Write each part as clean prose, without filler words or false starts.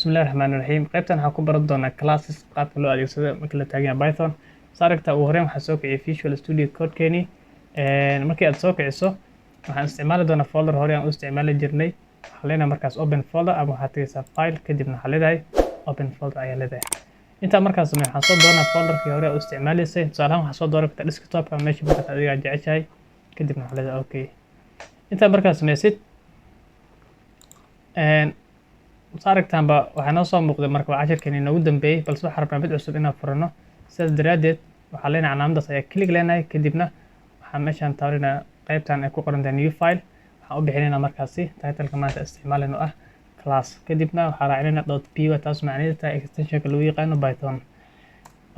بسم الله الرحمن الرحيم qaybtan waxaan ku baran doonaa classes qaabka loo adeegsado marka la taagan Python saarigta ugu horreyn waxaan soo kiciyay Visual Studio Code-keeni markii aad soo kiciso waxaan isticmaali doonaa folder hore aan u isticmaali jirnay waxaan leenahay markaas open folder ama waxaad tagaysaa file kadibna waxaa leedahay open folder ayaa leedahay inta markaas samee waxaan soo doonaa folderkii hore oo isticmaalaysay tusaale ahaan waxaan soo dooran kartaa desktop-ka meesha markaad adiga jeceshahay kadibna waxaa leedahay okay inta markaas sameysid saarigtaanba waxaa noo soo muuqday marka waa cashirkeeni noogu dambeeyey balse waxaan rabnaa mid cusub inaan furano sidaas daraaddeed waxaa leenahay calaamadaas ayaa click leenahay kadibna waxaan meeshaan taabanaa qaybtan ay ku qoran tahay new file waxaan u bixinaynaa markaasi title-ka maanta isticmaalayno ah class kadibna waxaa raacinaynaa .py taas macnaheedu tahay extension-ka lagu yaqaano Python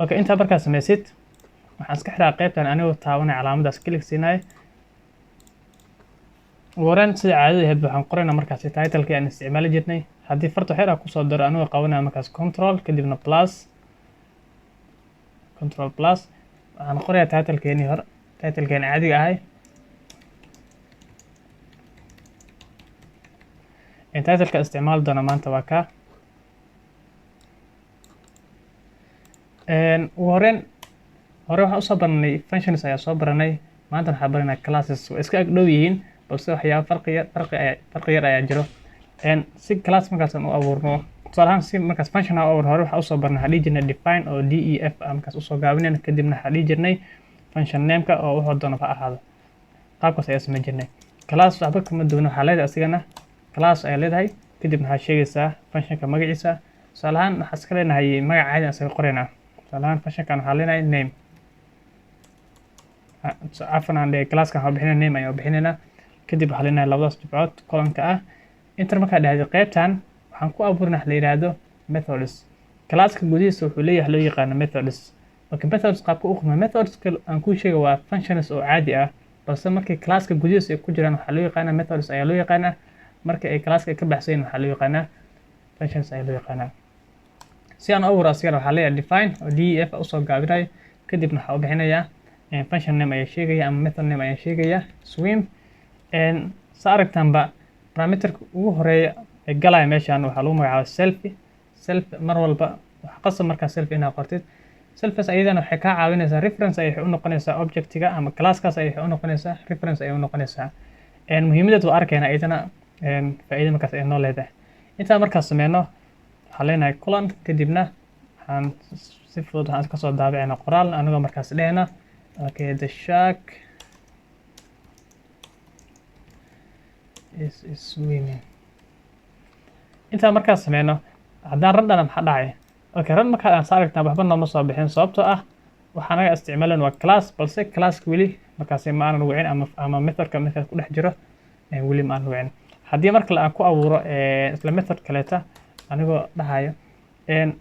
okay intaa markaad sameysid waxaan iska xiraa qaybtan anigoo taabanaya calaamadaas click siinaya waraan sida caadada ahayd waxaan qoraynaa markaasi title-kii aan isticmaali jirnay haddii farta xeer aan kusoo daro anigoo qabanaya markaas control kadibna plus control plus waxaan qorayaa title-keeni hore title-keeni caadiga ahay title-ka isticmaali doona maanta waa ka ugu hore waxaan usoo baranay functions ayaa soo baranay maanta waxaan baranay classes way iska ag dhow yihiin balse waxyaabo farqi yar ayaa jiro si class markaas aan u abuurno tusaale ahaan si markaas function aan u abuurno hore waxaan usoo barnay waxaan dhihi jirnay define oo def markaas usoo gaabinayna kadibna waxaan dhihi jirnay function name-ka oo wuxuu doono ha ahaado qaabkaas ayaa samayn jirnay class waxba kama duwana waxaa leedahay asigana class ayaa leedahay kadibna waxaa sheegaysaa functionka magaciisa tusaale ahaan waxaa iska leenahay magac caadi aan isaga qoraynaa tusaale ahaan functionkan waxaa leenahay name cafan aan classkan waxaa bixinay name ayaan bixinaynaa kadib waxaa leenahay labadaas dhibcood colonka ah inta markaa dhahday qaybtan waxaan ku abuurnaa la yiraahdo methods classka gudihiisa wuxuu leeyahay loo yaqaan methods marka methods qaabka u qeexmo methods aan ku sheegay waa functions oo caadi ah balse markii classka gudihiisa ay ku jiraan waxaa loo yaqaan methods ayaa loo yaqaan marka ay classka ka baxsayeen waxaa loo yaqaan functions ayaa loo yaqaan si aan u abuuro asigana waxaa leeyahay define oo def usoo gaabinayo kadibna waxaa u bixinayaa function name ayaa sheegaya ama method name ayaa sheegaya swim sa aragtaanba parameterka ugu horeeya ee galaya meeshaan waxaa lagu magacaabaa self mar walba waxa qasab markaa self inaad qortid selfas ayadana waxay kaa caawinaysaa reference ayay u noqonaysaa objectiga ama classkaas ayay u noqonaysaa reference ayay u noqonaysaa muhiimadeed waa arkayna ayadana faa'iido markaas ay noo leedahay intaa markaas sameyno waxaan leenahay colon kadibna waxaan si fudud waxaan kasoo daabacaynaa qoraal anigoo markaas dhehna okay the shark is swimming intaa markaas sameyno haddaan randana maxaa dhacay okay rand markaa aan saarigtaan waxba nooma soo bixin sababtoo ah waxaan naga isticmaalan waa class balse classka weli markaasi ma aanan wicin ama methodka method ku dhex jiro weli ma aanan wicin haddii marka aan ku abuuro isla method kaleeta anigoo dhahayo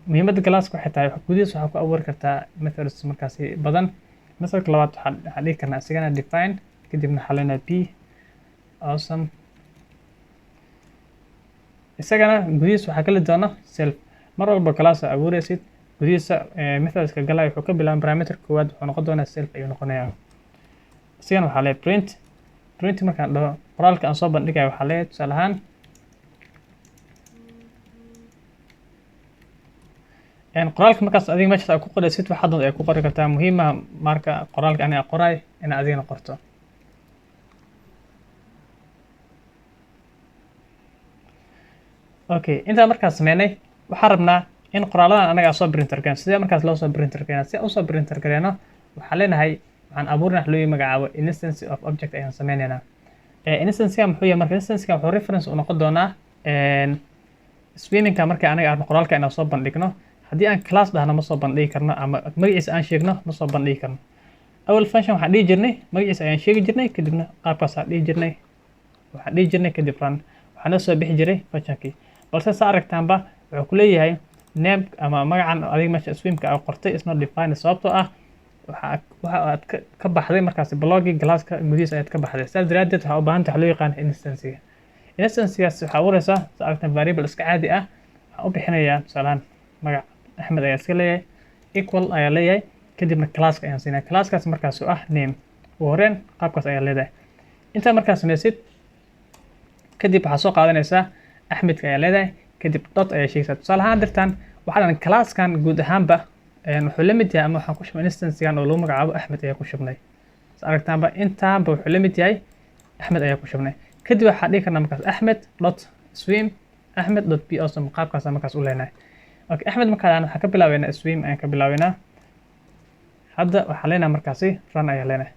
muhiimadda classka waxay tahay gudihiisa waxaa ku abuuri kartaa methods markaasi badan methodka labaad waxaan dhihi karnaa isigana define kadibna waxaa leenahay p awesome isagana gudihiisa waxaa kala doona self mar walba class abuuraysid gudihiisa methodska galaya wuxuu ka bilaabaa parameter koowaad wuxuu noqon doonaa self ayuu noqonayaa isagana waxaa leeyahay print markaan dhaho qoraalka aan soo bandhigayo waxaa leeyahay tusaale ahaan qoraalka markaas adiga meeshaas aad ku qoraysid waxaa doonta ay ku qori kartaa muhiima marka qoraalka aniga qoray inaad adigana qorto okay intaa markaas sameynay waxaan rabnaa in qoraaladan anaga soo printer gareeno sidee markaas loo soo printer gareeno si aan usoo printer gareeno waxaan leenahay waxaan abuurnaa wax loo magacaabo instance of object ayaan sameynaynaa instance-ka muxuu yahay marka instance-ka wuxuu reference u noqon doonaa swimming-ka marka anaga aan qoraalka inaan soo bandhigno haddii aan class dhahno ma soo bandhigi karno ama magaciisa aan sheegno ma soo bandhigi karno awal function waxaan dhihi jirnay magaciisa ayaan sheegi jirnay kadibna qaabkaas aan dhihi jirnay kadib run waxaa noo soo bixi jiray functionkii balse sa aragtaanba wuxuu ku leeyahay name ama magacan adiga meesha swimka aad qortay is not defined sababtoo ah waxa aad ka baxday markaasi bloggii classka gudihiisa ayaad ka baxday sidaas daraaddeed waxaa u baahan tahay wax loo yaqaan instancegaas waxaa abuuraysaa sa aragtaan variable iska caadi ah waxaan u bixinayaa tusaalaan magac axmed ayaa iska leeyahay equal ayaa leeyahay kadibna classka ayaan siinaya classkaas markaas oo ah name ugu horeen qaabkaas ayaa leedahay intaa markaas sameysid kadib waxaa soo qaadanaysaa axmedka ayaa leedahay kadib dot ayaa sheegaysaa tusaale ahaan dirtaan waxaan classkan guud ahaanba wuxuu la mid yahay ama waxaan ku shubnay instancegan oo lagu magacaabo Axmed ayaa ku shubnay aragtaanba intaanba wuxuu la mid yahay Axmed ayaa ku shubnay kadib waxaan dhigi karnaa markaas Axmed dot swim Axmed dot be awesome qaabkaas markaas u leenahay okay Axmed markaan waxaan ka bilaabeynaa swim ayaan ka bilaabeynaa hadda waxaan leenahay markaasi run ayaa leenahay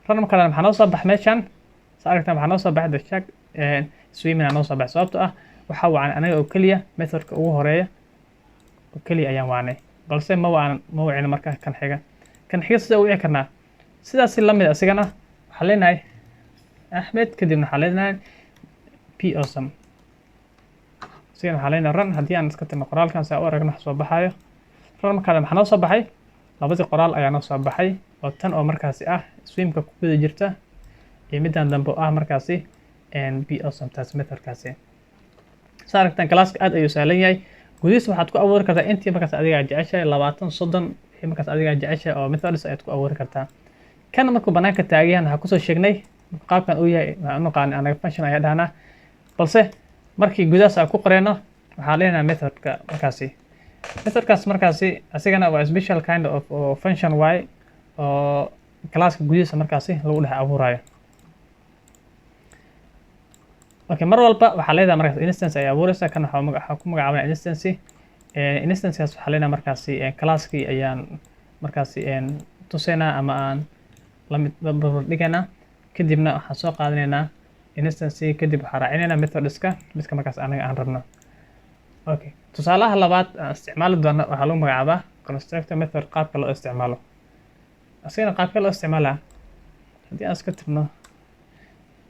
run markaan waxaan noo soo bax meeshan aragtaan waxaan noo soo baxay dashag swim inaan noo soo baxay sababtoo ah waxa waan anaga oo kaliya methodka ugu horeeya oo kaliya ayaan waanay balse ma wacin markaa kan xiga sida u wici karnaa sidaas la mid asigana waxaan leenahay Axmed kadibna waxaan leenahay be awesome sidoo waxaan leenahay run haddii aan iska tirno qoraalkan saa u aragno soo baxayo run markaan waxaan noo soo baxay labadii qoraal ayaa noo soo baxay oo tan oo markaasi ah swimka ku guda jirta iyo midaan dambe ah markaasi be awesome taas methodkaasi saa aragtaan kalaaska aad ayuu sahlan yahay gudihiisa waxaad ku abuuri kartaa intii markaas adiga jeceshahay 20 30 wixii markaas adiga jeceshahay oo methods ayaad ku abuuri kartaa kan markuu banaanka taagayan waxaan kusoo sheegnay qaabkan uu yahay waxaan u qaadanay anaga function ayaa dhahnaa balse markii gudahaas aan ku qoreyno waxaan leenahay methodkaas markaasi asigana waa special kind of function way oo kalaaska gudihiisa markaasi lagu dhex abuurayo okay mar walba waxaa leedahay markaas instance ay abuuraysa kan waxaa ku magacaabaa instanceas waxaa leenahay markaasi calaaskii ayaan markaasi tusaynaa ama aan la mid barbar dhigaynaa kadibna waxaan soo qaadanaynaa instance kadib waxaan raacinaynaa methodska midka markaas anaga aan rabno okay tusaalaha labaad aan isticmaali doono waxaa lagu magacaabaa constructor method qaabka loo isticmaalo asigana qaabka loo isticmaalaa haddii aan iska tirno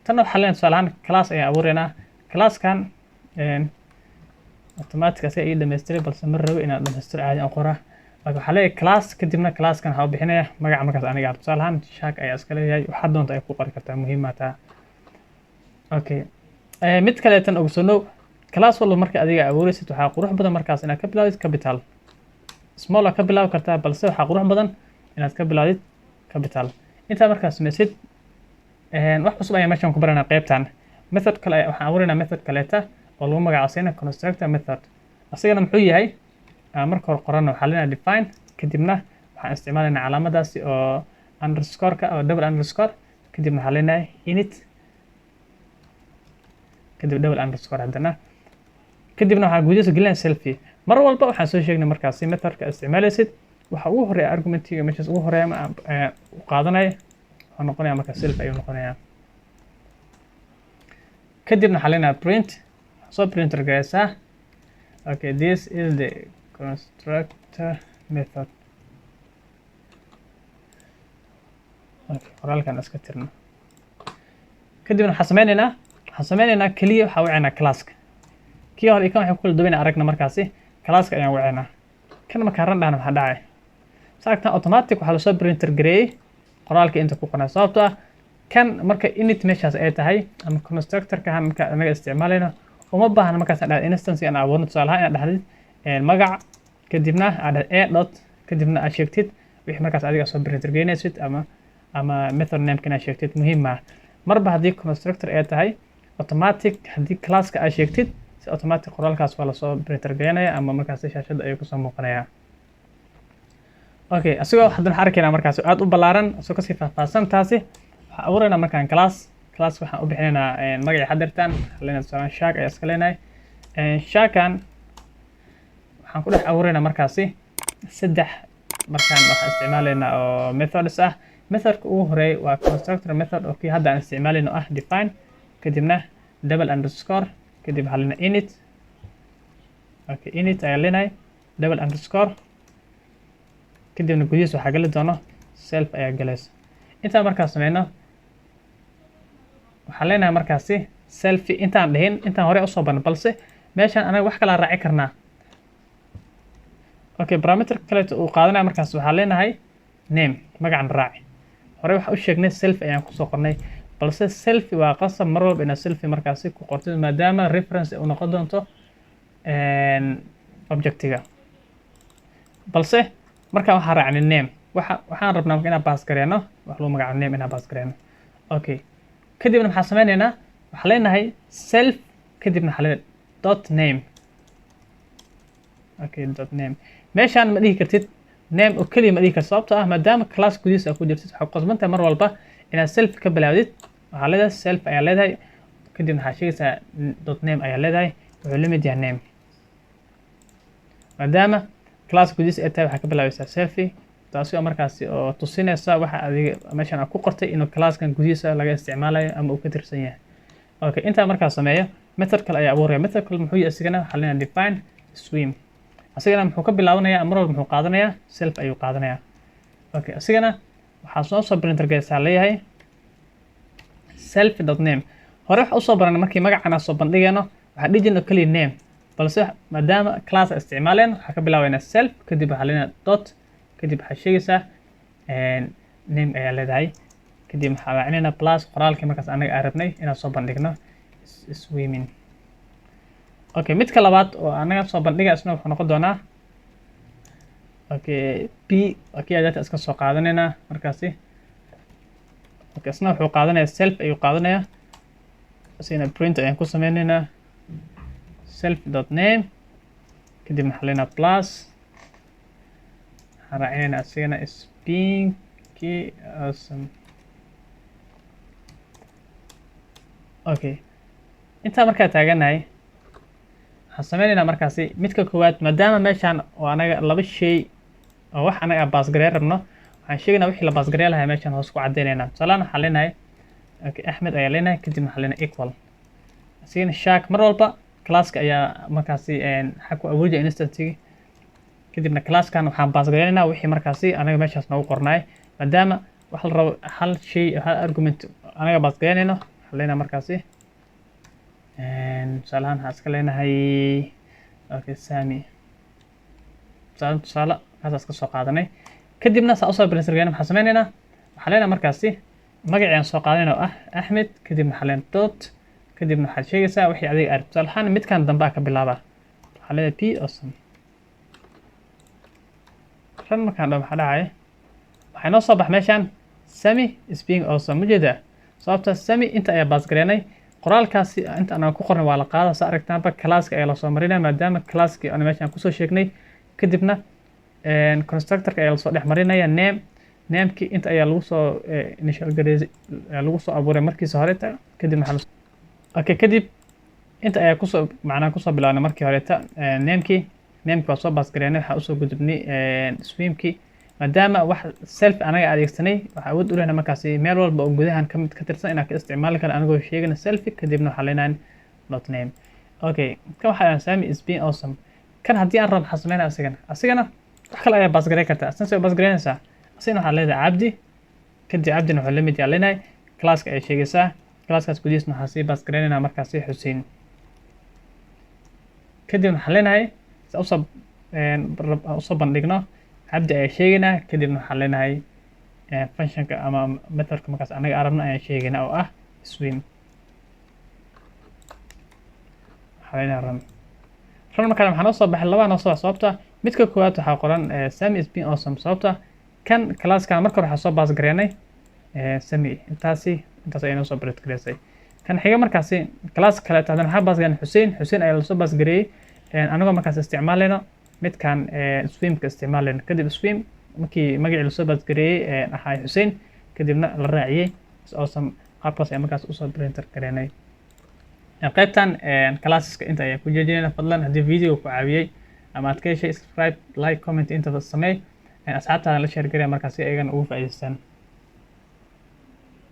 tan waxaa leenahay tusaale ahaan class ayaan abuuraynaa classkan automatic asiga ii dhamaystiray balse ma rabo inaan dhamaystiro caadi aan qoraa waxaa leeyahay class kadibna classkan waxaa u bixinaya magaca markaas aniga tusaale ahaan shark ayaa iska leeyahay waxaad doonta ay ku qori kartaa muhiima taa okay mid kaleetan ogsoonow class walba marka adiga abuuraysid waxaa qurux badan markaas inaad ka bilaawdid capital small ka bilaawi kartaa balse waxaa qurux badan inaad ka bilaawdid capital intaa markaas samaysid wax cusub ayaan meeshan ku baranaa qaybtan method kale waxaan abuuraynaa method kaleeta oo lagu magacaabsayna constructor method asigana muxuu yahay marka hore qorana waxaa leenahay define kadibna waxaan isticmaalaynaa calaamadaasi oo underscore-ka oo double underscore kadibna waxaa leenahay init kadib double underscore haddana kadibna waxaan gudihiisa gelinaa selfie mar walba waxaan soo sheegnay markaasi methodka isticmaalaysid waxa ugu horeeya argumentiga meeshaas ugu horeeya u qaadanaya wuxuu noqonayaa marka self ayuu noqonayaa kadibna waxaa leenahay print soo printer garaysaa okay this is the constructor method okay qoraalkan iska tirno kadibna waxaan sameynaynaa kaliya waxaa wacaynaa classka kii hore iyo kan waxay ku kala duwanaa aragna markaasi classka ayaan wacaynaa kan markaan ran dhahna waxaa dhacay saagtan automatic waxaa lasoo printer gareeyey qoraalka inta ku qornaa sababtoo ah kan marka init meeshaas ay tahay ama constructorka marka anaga isticmaalayno uma baahna markaas aan dhahdo instance aan abuurno tusaale ahaan inaad dhahdid magac kadibna aad dhahdo a dot kadibna aad sheegtid wixii markaas adiga soo printer gareynaysid ama method name kana sheegtid muhiim ah marba haddii constructor ay tahay automatic haddii classka aad sheegtid si automatic qoraalkaas waa lasoo printer gareynaya ama markaas shaashada ayuu kusoo muuqanaya okay asigoo haddana waxaan arkaynaa markaas aad u ballaaran asoo kasii faahfaahsan taasi waxaan abuuraynaa markaan class waxaan u bixinaynaa magaca xadirtan leenahay tusaale shark ayaa iska leenahay sharkan waxaan ku dhex abuuraynaa markaasi saddex markaan waxaan isticmaalaynaa oo methods ah methodka ugu horeey waa constructor method oo kii hadda aan isticmaalayno ah define kadibna double underscore kadib waxaa leenahay init okay init ayaa leenahay double underscore kadibna gudihiisa waxaa gali doono self ayaa galaysa intaan markaas sameyno waxaan leenahay markaasi selfie intaan dhihin intaan hore usoo barno balse meeshaan anaga wax kala raaci karnaa okay parameter kaleeto uu qaadanaya markaas waxaan leenahay name magacan raaci hore waxaan u sheegnay selfie ayaan kusoo qornay balse selfie waa qasab mar walba inaad selfie markaasi ku qortid maadaama reference uu noqon doonto objectiga balse markaan waxaan raacnay name waxaan rabnaa inaan baas gareeno wax lagu magacaabo name inaan baas gareeno okay kadibna maxaan sameynaynaa waxaan leenahay self kadibna waxaan leenahay dot name okay dot name meeshaan ma dhihi kartid name oo kaliya ma dhihi kartid sababtoo ah maadaama class gudihiisa ku jirtid waxaa qasbantahay mar walba inaad self ka bilaawdid waxaa leedahay self ayaa leedahay kadib waxaa sheegaysaa dot name ayaa leedahay wuxuu la mid yahay name maadaama class gudihiisa ay tahay waxaa ka bilaabaysaa selfie taasi oo markaasi oo tusinaysa waxa adiga meeshaan ku qortay inuu classkan gudihiisa laga isticmaalayo ama uu ka tirsan yahay okay inta markaa sameeyo method kale ayaa abuuraya method kale muxuu yahay asigana waxaa leeyahay define swim asigana muxuu ka bilaabanayaa mar walba muxuu qaadanayaa self ayuu qaadanayaa okay asigana waxaa soo printer geysaa leeyahay self dot name hore waxa usoo baranay markii magacana soo bandhigayno waxaa dhijino kaliya name balse maadaama class isticmaaleen waxaa ka bilaabaynaa self kadib waxaa leeyahay dot kadib waxaa sheegaysaa name ayaa leedahay kadib waxaa raacinayna plus qoraalkii markaas anaga aan rabnay inaan soo bandhigno swimming okay midka labaad oo anaga soo bandhiga isna wuxuu noqon doonaa okay p okay data iska soo qaadanayna markaasi okay isna wuxuu qaadanayaa self ayuu qaadanayaa asina print ayaan ku sameynaynaa self dot name kadib waxaa leeyahay plus waxaan raacinayna asigana spinky awesome okay intaa markaa taaganahay waxaan sameynaynaa markaasi midka koowaad maadaama meeshaan oo anaga laba shay oo wax anaga baasgareyn rabno waxaan sheegaynaa wixii la baasgareyn lahaa meeshaan hoos ku cadeynaynaa tusaalahan waxaan leenahay okay axmed ayaa leenahay kadib waxaan leenahay equal asigana shark mar walba classka ayaa markaasi waxaa ku awoodaya instantigi kadibna classkan waxaan baasgareynaynaa wixii markaasi anaga meeshaas noogu qornaay maadaama wax la rabo hal shay hal argument anaga baasgareynayno waxaan leenahay markaasi tusaalahaan waxaan iska leenahay okay sami tusaale kaas iska soo qaadanay kadibna saa usoo printergeena waxaan sameynaynaa waxaan leenahay markaasi magacii aan soo qaadanayna oo ah axmed kadibna waxaan leenahay dot kadibna waxaad sheegaysaa wixii adiga aad tusaalahaan midkan dambe ka bilaaba waxaan leenahay p awesome ran markaan dhaho maxaa dhacaya waxay noo soo bax meeshaan sami is being awesome ma jeedaa sababta sami inta ayaa baasgareynay qoraalkaasi inta aan ku qornay waa la qaada sa aragtaanba classka ayaa lasoo marinaya maadaama classkii aan meeshaan kusoo sheegnay kadibna constructorka ayaa lasoo dhex marinaya namekii inta ayaa lagu soo initial gareey lagu soo abuuray markiisa horeta kadibna waxaa okay kadib inta ayaa kusoo macnaha kusoo bilaabnay markii horeta namekii waa soo baasgareynay waxaa usoo gudubnay swimkii maadaama wax self anaga adeegsanay waxaa awood u lehna markaasi meel walba oo gudahan ka tirsan inaan ka isticmaali karo anigoo sheegana selfie kadibna waxaa leenahay dot name okay kan waxaa sami is being awesome kan haddii aan rabo waxaa sameynaa asigana wax kale ayaa baasgareyn kartaa asna soo baasgareynaysaa asigana waxaa leedahay cabdi kadib cabdina wuxuu la mid yahay leenahay classka ay sheegaysaa classkaas gudihiisna waxaa sii baasgareynaynaa markaasi xuseen kadibna waxaa leenahay usoo bandhigno cabdi ayaa sheegaynaa kadibna waxaan leenahay functionka ama methodka markaas anaga arabna ayaan sheegaynaa oo ah swim waxaa leenahay run markaan waxaa noo soo baxay labaa noo soo sababta midka koowaad waxaa qoran sami is being awesome sababta kan classkan marka hore waxaa soo baasgareynay sami intaas ayaa noo soo baasgareysay kan xiga markaasi class kale haddana waxaa baasgareynay xuseen ayaa lasoo baasgareeyey anagoo markaas isticmaalayno midkan swimka isticmaalayno kadib swim markii magacii lasoo baasgareeyey ahaa xuseen kadibna la raaciyey awesome qaabkaas ayaa markaas usoo printer gareynay qaybtan classeska inta ayaa ku jeedinayna fadlan haddii video ku caawiyey ama aad ka heshay subscribe like comment intaba sameey asxaabtaada la share garaya markaas si ayagana ugu faa'iidaystaan